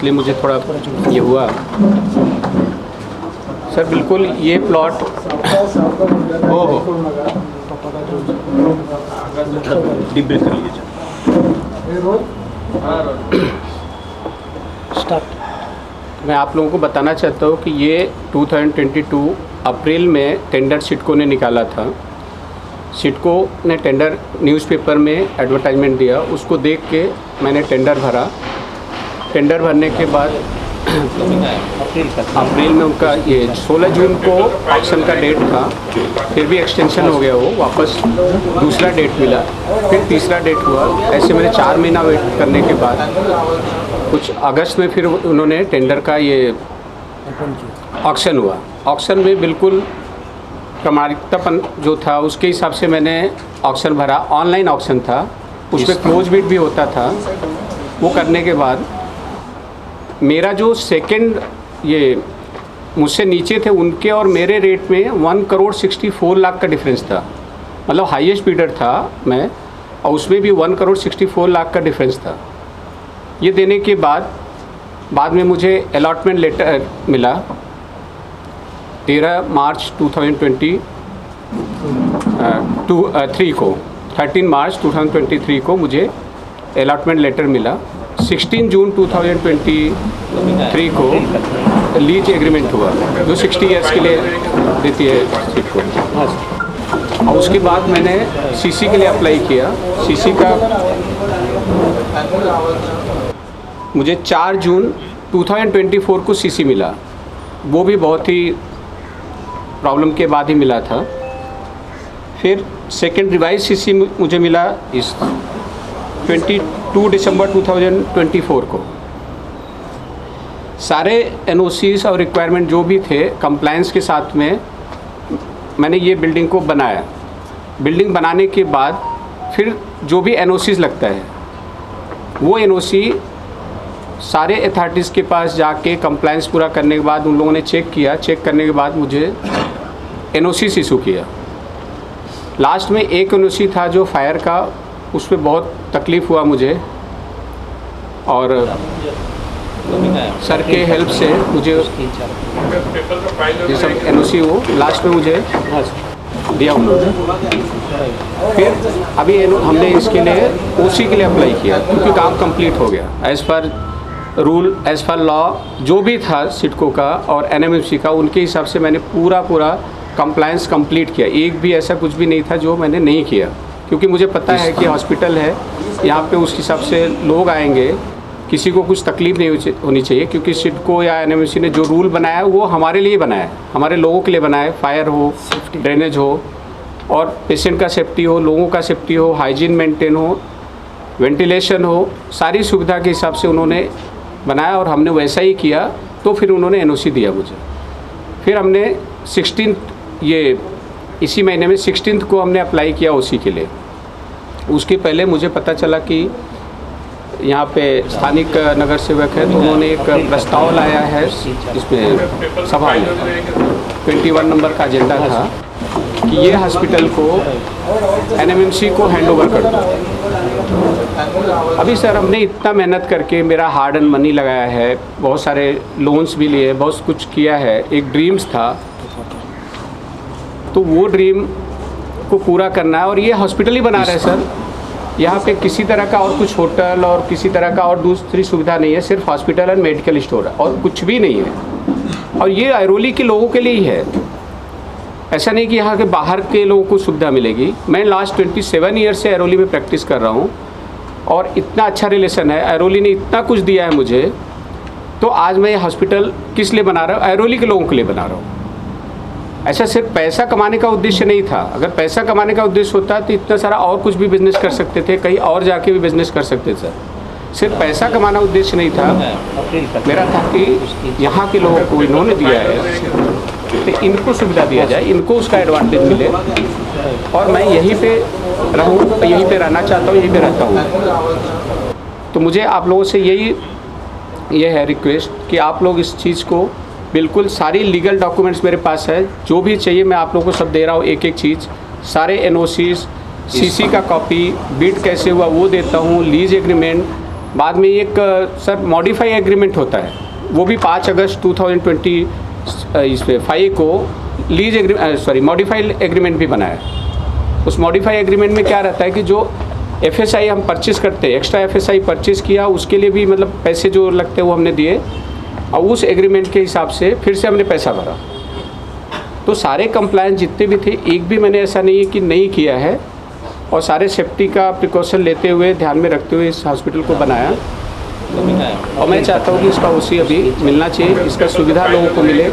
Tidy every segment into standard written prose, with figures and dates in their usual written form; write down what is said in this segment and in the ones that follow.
इसलिए मुझे थोड़ा ये हुआ। सर बिल्कुल ये प्लॉट डीप ब्रीथ कर लीजिए। स्टार्ट। मैं आप लोगों को बताना चाहता हूँ कि ये 2022 अप्रैल में टेंडर सिडको ने निकाला था। सिडको ने टेंडर न्यूज़पेपर में एडवर्टाइजमेंट दिया, उसको देख के मैंने टेंडर भरा। टेंडर भरने के बाद अप्रैल में उनका ये 16 जून को ऑक्शन का डेट था, फिर भी एक्सटेंशन हो गया, वो वापस दूसरा डेट मिला, फिर तीसरा डेट हुआ। ऐसे मैंने 4 महीना वेट करने के बाद कुछ अगस्त में फिर उन्होंने टेंडर का ये ऑक्शन हुआ। ऑक्शन में बिल्कुल प्रामाणिकतापन जो था उसके हिसाब से मैंने ऑक्शन भरा। ऑनलाइन ऑक्शन था, उसमें क्लोज बिड भी होता था। वो करने के बाद मेरा जो सेकंड ये मुझसे नीचे थे उनके और मेरे रेट में 1,64 लाख का डिफरेंस था। मतलब हाईएस्ट बिडर था मैं, और उसमें भी 1,64 लाख का डिफरेंस था। ये देने के बाद में मुझे अलॉटमेंट लेटर मिला 13 मार्च 2023 को। 13 मार्च 2023 को मुझे अलॉटमेंट लेटर मिला। 16 जून 2023 को लीज एग्रीमेंट हुआ जो 60 इयर्स के लिए देती है सिडको। और उसके बाद मैंने सीसी के लिए अप्लाई किया। सीसी का मुझे 4 जून 2024 को सीसी मिला। वो भी बहुत ही प्रॉब्लम के बाद ही मिला था। फिर सेकंड रिवाइज सीसी मुझे मिला इस 22 दिसंबर 2024 को। सारे एनओसीज और रिक्वायरमेंट जो भी थे कंप्लायंस के साथ में मैंने ये बिल्डिंग को बनाया। बिल्डिंग बनाने के बाद फिर जो भी एनओसीज लगता है वो एनओसी सारे अथॉरिटीज़ के पास जाके कंप्लायंस पूरा करने के बाद उन लोगों ने चेक किया। चेक करने के बाद मुझे एनओसी इशू किया। लास्ट में एक एनओसी था जो फायर का, उस पर बहुत तकलीफ़ हुआ मुझे, और सर के हेल्प से मुझे ये सब एनओसी वो लास्ट में मुझे दिया उन्होंने। फिर अभी हमने इसके लिए ओसी के लिए अप्लाई किया क्योंकि काम कंप्लीट हो गया। As per rule, as per law जो भी था सिडको का और एनएमएफसी का, उनके हिसाब से मैंने पूरा कंप्लायंस कंप्लीट किया। एक भी ऐसा कुछ भी नहीं था जो मैंने नहीं किया, क्योंकि मुझे पता है कि हॉस्पिटल है यहाँ पे, उस हिसाब से लोग आएंगे, किसी को कुछ तकलीफ़ नहीं होनी चाहिए। क्योंकि सिडको या एनएमएफसी ने जो रूल बनाया है वो हमारे लिए बनाया है, हमारे लोगों के लिए बनाया है। फायर हो, ड्रेनेज हो, और पेशेंट का सेफ्टी हो, लोगों का सेफ्टी हो, हाइजीन मेंटेन हो, वेंटिलेशन हो, सारी सुविधा के हिसाब से उन्होंने बनाया और हमने वैसा ही किया। तो फिर उन्होंने एनओसी दिया मुझे। फिर हमने 16 ये इसी महीने में 16 को हमने अप्लाई किया ओसी के लिए। उसके पहले मुझे पता चला कि यहाँ पे स्थानिक नगर सेवक है, तो उन्होंने एक प्रस्ताव लाया है इसमें सभा में, 21 नंबर का एजेंडा था कि ये हॉस्पिटल को एनएमएमसी को हैंडओवर कर दो। अभी सर हमने इतना मेहनत करके, मेरा हार्ड एंड मनी लगाया है, बहुत सारे लोन्स भी लिए, बहुत कुछ किया है, एक ड्रीम्स था, तो वो ड्रीम को पूरा करना है। और ये हॉस्पिटल ही बना रहे हैं सर, यहाँ पे किसी तरह का और कुछ होटल और किसी तरह का और दूसरी सुविधा नहीं है, सिर्फ हॉस्पिटल एंड मेडिकल स्टोर है और कुछ भी नहीं है। और ये ऐरोली के लोगों के लिए ही है, ऐसा नहीं कि यहाँ के बाहर के लोगों को सुविधा मिलेगी। मैं लास्ट 27 ईयर से ऐरोली में प्रैक्टिस कर रहा हूँ और इतना अच्छा रिलेशन है, ऐरोली ने इतना कुछ दिया है मुझे, तो आज मैं ये हॉस्पिटल किस लिए बना रहा हूँ? ऐरोली के लोगों के लिए बना रहा हूँ। ऐसा सिर्फ पैसा कमाने का उद्देश्य नहीं था। अगर पैसा कमाने का उद्देश्य होता तो इतना सारा और कुछ भी बिजनेस कर सकते थे, कहीं और जाके भी बिजनेस कर सकते थे। सिर्फ पैसा कमाना उद्देश्य नहीं था मेरा, था कि यहाँ के लोगों को इन्होंने दिया है तो इनको सुविधा दिया जाए, इनको उसका एडवांटेज मिले, और मैं यहीं पे रहूँ, यहीं पे रहना चाहता हूँ, यहीं पे रहता हूँ। तो मुझे आप लोगों से ये है रिक्वेस्ट कि आप लोग इस चीज़ को बिल्कुल, सारी लीगल डॉक्यूमेंट्स मेरे पास है, जो भी चाहिए मैं आप लोगों को सब दे रहा हूँ, एक एक चीज़, सारे एनओसीज, सीसी का कॉपी, बिड कैसे हुआ वो देता हूँ, लीज एग्रीमेंट, बाद में एक सर मॉडिफाई एग्रीमेंट होता है, वो भी 5 अगस्त 2020 इस पे 5 को लीज मॉडिफाइड एग्रीमेंट भी बनाया। उस मॉडिफाई एग्रीमेंट में क्या रहता है कि जो FSI हम परचेज़ करते हैं, एक्स्ट्रा FSI परचेज़ किया, उसके लिए भी मतलब पैसे जो लगते हैं वो हमने दिए और उस एग्रीमेंट के हिसाब से फिर से हमने पैसा भरा। तो सारे कंप्लायंस जितने भी थे, एक भी मैंने ऐसा नहीं है कि नहीं किया है, और सारे सेफ्टी का प्रिकॉशन लेते हुए, ध्यान में रखते हुए इस हॉस्पिटल को बनाया। और मैं चाहता हूँ कि इसका OC अभी मिलना चाहिए, इसका सुविधा लोगों को मिले।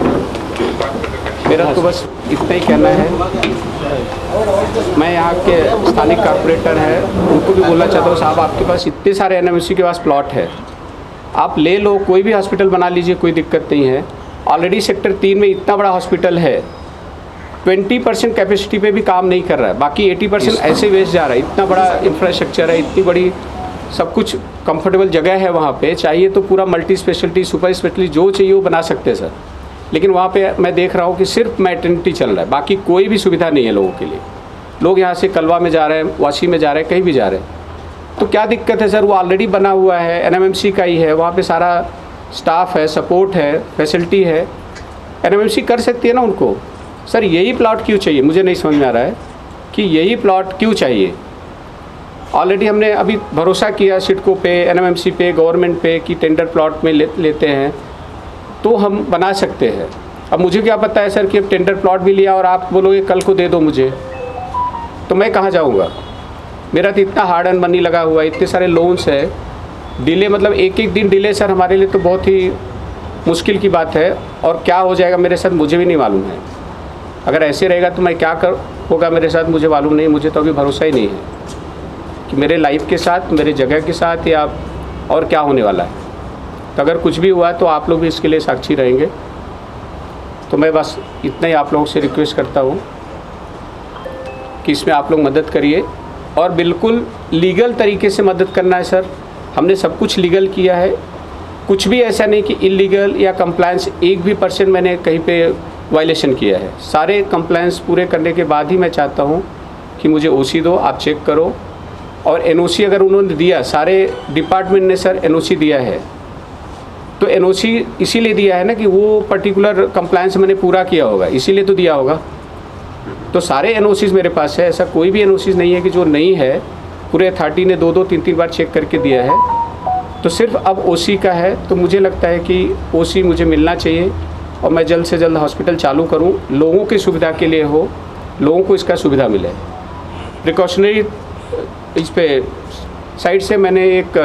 मेरा तो बस इतना ही कहना है। मैं यहाँ के स्थानिक कॉर्पोरेटर हैं, उनको भी बोलना चाहता हूँ, साहब आपके पास इतने सारे NMHC के पास प्लॉट है, आप ले लो, कोई भी हॉस्पिटल बना लीजिए, कोई दिक्कत नहीं है। ऑलरेडी सेक्टर 3 में इतना बड़ा हॉस्पिटल है, 20% कैपेसिटी पे भी काम नहीं कर रहा है, बाकी 80% ऐसे वेस्ट जा रहा है। इतना बड़ा इंफ्रास्ट्रक्चर है, इतनी बड़ी सब कुछ कंफर्टेबल जगह है वहाँ पे, चाहिए तो पूरा मल्टी स्पेशलिटी, सुपर स्पेशलिटी जो चाहिए वो बना सकते हैं सर। लेकिन वहाँ पे मैं देख रहा हूँ कि सिर्फ मैटरनिटी चल रहा है, बाकी कोई भी सुविधा नहीं है लोगों के लिए। लोग यहाँ से कलवा में जा रहे हैं, वाशी में जा रहे हैं, कहीं भी जा रहे हैं, तो क्या दिक्कत है सर? वो ऑलरेडी बना हुआ है, NMMC का ही है, वहाँ पे सारा स्टाफ है, सपोर्ट है, फैसिलिटी है, NMMC कर सकती है ना उनको। सर यही प्लॉट क्यों चाहिए, मुझे नहीं समझ में आ रहा है कि यही प्लॉट क्यों चाहिए। ऑलरेडी हमने अभी भरोसा किया सिडको पे, NMMC पे, गवर्नमेंट पे कि टेंडर प्लॉट में लेते हैं तो हम बना सकते हैं। अब मुझे क्या पता है सर कि अब टेंडर प्लॉट भी लिया और आप बोलोगे कल को दे दो मुझे, तो मैं कहाँ जाऊँगा? मेरा तो इतना हार्ड एंड मनी लगा हुआ है, इतने सारे लोन्स है, डिले मतलब एक दिन डिले सर हमारे लिए तो बहुत ही मुश्किल की बात है। और क्या हो जाएगा मेरे साथ मुझे भी नहीं मालूम है। अगर ऐसे रहेगा तो मैं क्या होगा मेरे साथ मुझे मालूम नहीं। मुझे तो अभी भरोसा ही नहीं है कि मेरे लाइफ के साथ, मेरे जगह के साथ या और क्या होने वाला है। तो अगर कुछ भी हुआ तो आप लोग भी इसके लिए साक्षी रहेंगे। तो मैं बस इतना ही आप लोगों से रिक्वेस्ट करता हूँ कि इसमें आप लोग मदद करिए, और बिल्कुल लीगल तरीके से मदद करना है सर। हमने सब कुछ लीगल किया है, कुछ भी ऐसा नहीं कि इलीगल या कंप्लायंस 1% मैंने कहीं पे वायलेशन किया है। सारे कंप्लायंस पूरे करने के बाद ही मैं चाहता हूँ कि मुझे OC दो, आप चेक करो। और NOC अगर उन्होंने दिया, सारे डिपार्टमेंट ने सर NOC दिया है, तो NOC इसीलिए दिया है ना कि वो पर्टिकुलर कंप्लायंस मैंने पूरा किया होगा, इसीलिए तो दिया होगा। तो सारे NOCs मेरे पास है, ऐसा कोई भी NOCs नहीं है कि जो नहीं है। पूरे अथॉरिटी ने 2-2, 3-3 बार चेक करके दिया है। तो सिर्फ अब OC का है, तो मुझे लगता है कि OC मुझे मिलना चाहिए और मैं जल्द से जल्द हॉस्पिटल चालू करूं, लोगों की सुविधा के लिए हो, लोगों को इसका सुविधा मिले। प्रिकॉशनरी इस पे साइड से मैंने एक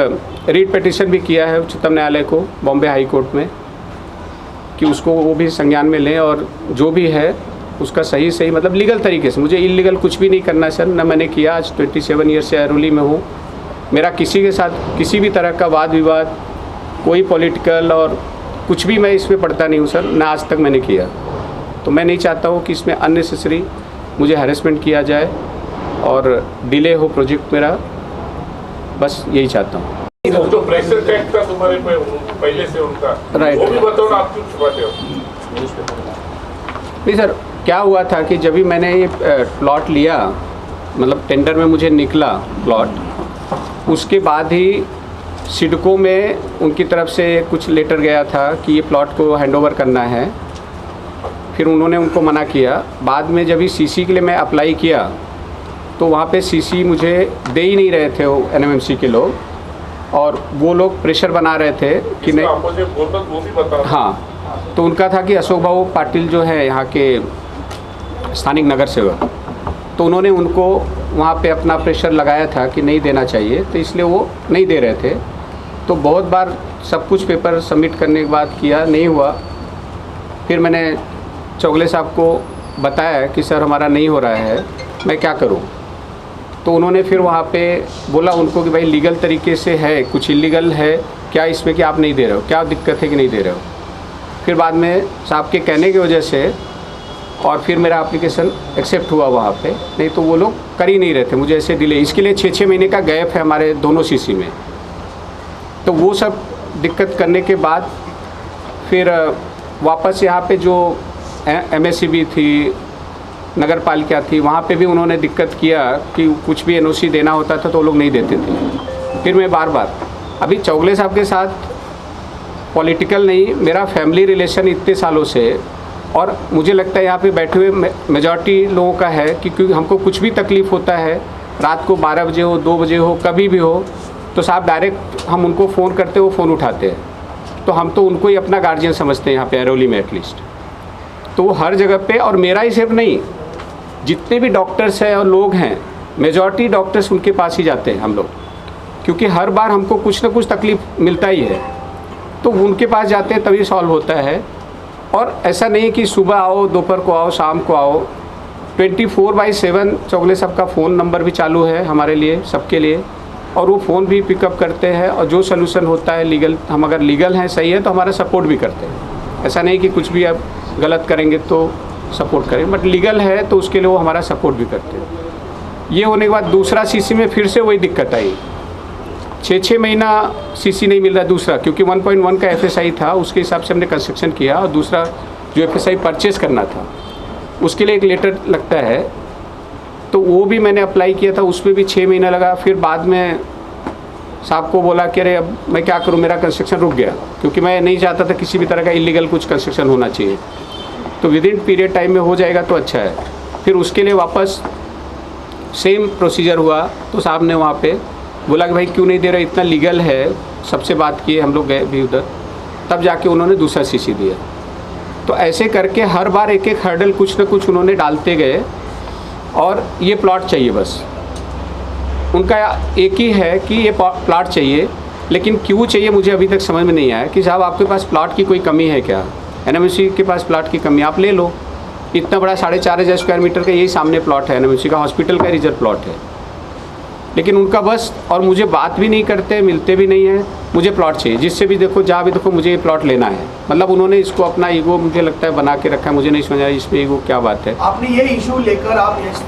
रीट पिटीशन भी किया है उच्चतम न्यायालय को, बॉम्बे हाई कोर्ट में, कि उसको वो भी संज्ञान में लें और जो भी है उसका सही मतलब लीगल तरीके से। मुझे इलीगल कुछ भी नहीं करना सर, ना मैंने किया। आज 27 ईयर से ऐरोली में हूँ। मेरा किसी के साथ किसी भी तरह का वाद विवाद, कोई पॉलिटिकल और कुछ भी मैं इसमें पढ़ता नहीं हूँ सर, ना आज तक मैंने किया। तो मैं नहीं चाहता हूँ कि इसमें अननेसेसरी मुझे हैरेसमेंट किया जाए और डिले हो प्रोजेक्ट मेरा, बस यही चाहता हूँ। जो प्रेशर टैग था तुम्हारे पे पहले से उनका, राइट, वो भी बताओ ना, आप क्यों छुपाते हो? नहीं सर, क्या हुआ था कि जब भी मैंने ये प्लॉट लिया, मतलब टेंडर में मुझे निकला प्लॉट, उसके बाद ही सिडको में उनकी तरफ से कुछ लेटर गया था कि ये प्लॉट को हैंडओवर करना है। फिर उन्होंने उनको मना किया। बाद में जब ही CC के लिए मैं अप्लाई किया तो वहाँ पे CC मुझे दे ही नहीं रहे थे वो NMMC के लोग, और वो लोग प्रेशर बना रहे थे कि नहीं। वो भी बताओ। हाँ, तो उनका था कि अशोक बाबू पाटिल जो है यहाँ के स्थानिक नगर सेवक, तो उन्होंने उनको वहाँ पे अपना प्रेशर लगाया था कि नहीं देना चाहिए, तो इसलिए वो नहीं दे रहे थे। तो बहुत बार सब कुछ पेपर सबमिट करने के बाद किया, नहीं हुआ। फिर मैंने चौगले साहब को बताया कि सर हमारा नहीं हो रहा है, मैं क्या करूं? तो उन्होंने फिर वहाँ पे बोला उनको कि भाई लीगल तरीके से है, कुछ इलीगल है क्या इसमें कि आप नहीं दे रहे हो, क्या दिक्कत है कि नहीं दे रहे हो? फिर बाद में साहब के कहने की वजह से और फिर मेरा एप्लीकेशन एक्सेप्ट हुआ वहाँ पे, नहीं तो वो लोग कर ही नहीं रहे थे मुझे ऐसे डिले। इसके लिए 6-6 महीने का गैप है हमारे दोनों CC में। तो वो सब दिक्कत करने के बाद फिर वापस यहाँ पे जो MSCB थी, नगर पालिका थी, वहाँ पे भी उन्होंने दिक्कत किया कि कुछ भी NOC देना होता था तो वो लोग नहीं देते थे। फिर मैं बार बार अभी चौगले साहब के साथ पॉलिटिकल नहीं, मेरा फैमिली रिलेशन इतने सालों से, और मुझे लगता है यहाँ पे बैठे हुए मेजॉरिटी लोगों का है कि क्योंकि हमको कुछ भी तकलीफ़ होता है, रात को 12 बजे हो, 2 बजे हो, कभी भी हो, तो साहब डायरेक्ट हम उनको फ़ोन करते, वो फ़ोन उठाते हैं। तो हम तो उनको ही अपना गार्जियन समझते हैं यहाँ पे एरोली में एटलीस्ट। तो वो हर जगह पे, और मेरा ही सिर्फ नहीं, जितने भी डॉक्टर्स हैं और लोग हैं, मेजॉरिटी डॉक्टर्स उनके पास ही जाते हैं हम लोग, क्योंकि हर बार हमको कुछ ना कुछ तकलीफ़ मिलता ही है, तो उनके पास जाते हैं तभी सॉल्व होता है। और ऐसा नहीं कि सुबह आओ, दोपहर को आओ, शाम को आओ, 24/7 चौगले साहब का फ़ोन नंबर भी चालू है हमारे लिए, सबके लिए, और वो फ़ोन भी पिकअप करते हैं, और जो सोल्यूशन होता है लीगल, हम अगर लीगल हैं, सही है, तो हमारा सपोर्ट भी करते हैं। ऐसा नहीं कि कुछ भी आप गलत करेंगे तो सपोर्ट करें, बट लीगल है तो उसके लिए वो हमारा सपोर्ट भी करते हैं। ये होने के बाद दूसरा सीसी में फिर से वही दिक्कत आई, 6 महीना सीसी नहीं मिल रहा दूसरा, क्योंकि 1.1 का एफएसआई था, उसके हिसाब से हमने कंस्ट्रक्शन किया, और दूसरा जो एफएसआई परचेज़ करना था उसके लिए एक लेटर लगता है, तो वो भी मैंने अप्लाई किया था, उसमें भी 6 महीना लगा। फिर बाद में साहब को बोला कि अरे अब मैं क्या करूं, मेरा कंस्ट्रक्शन रुक गया, क्योंकि मैं नहीं चाहता था किसी भी तरह का इलीगल कुछ कंस्ट्रक्शन होना चाहिए। तो विद इन पीरियड टाइम में हो जाएगा तो अच्छा है। फिर उसके लिए वापस सेम प्रोसीजर हुआ, तो साहब ने वहाँ पे बोला कि भाई क्यों नहीं दे रहे, इतना लीगल है, सबसे बात किए, हम लोग गए भी उधर, तब जाके उन्होंने दूसरा सीसी दिया। तो ऐसे करके हर बार एक एक हर्डल कुछ ना कुछ उन्होंने डालते गए, और ये प्लॉट चाहिए बस, उनका एक ही है कि ये प्लॉट चाहिए। लेकिन क्यों चाहिए मुझे अभी तक समझ में नहीं आया कि साहब आपके पास प्लॉट की कोई कमी है क्या, एनएमसी के पास प्लॉट की कमी, आप ले लो, इतना बड़ा 4,500 स्क्वायर मीटर का यही सामने प्लॉट है, एनएमसी का हॉस्पिटल का रिजर्व प्लॉट है। लेकिन उनका बस, और मुझे बात भी नहीं करते, मिलते भी नहीं है, मुझे प्लॉट चाहिए, जिससे भी देखो, जहाँ भी देखो मुझे ये प्लॉट लेना है। मतलब उन्होंने इसको अपना ईगो मुझे लगता है बना के रखा है, मुझे नहीं समझ आया इसमें ईगो क्या बात है। आपने ये इशू लेकर आप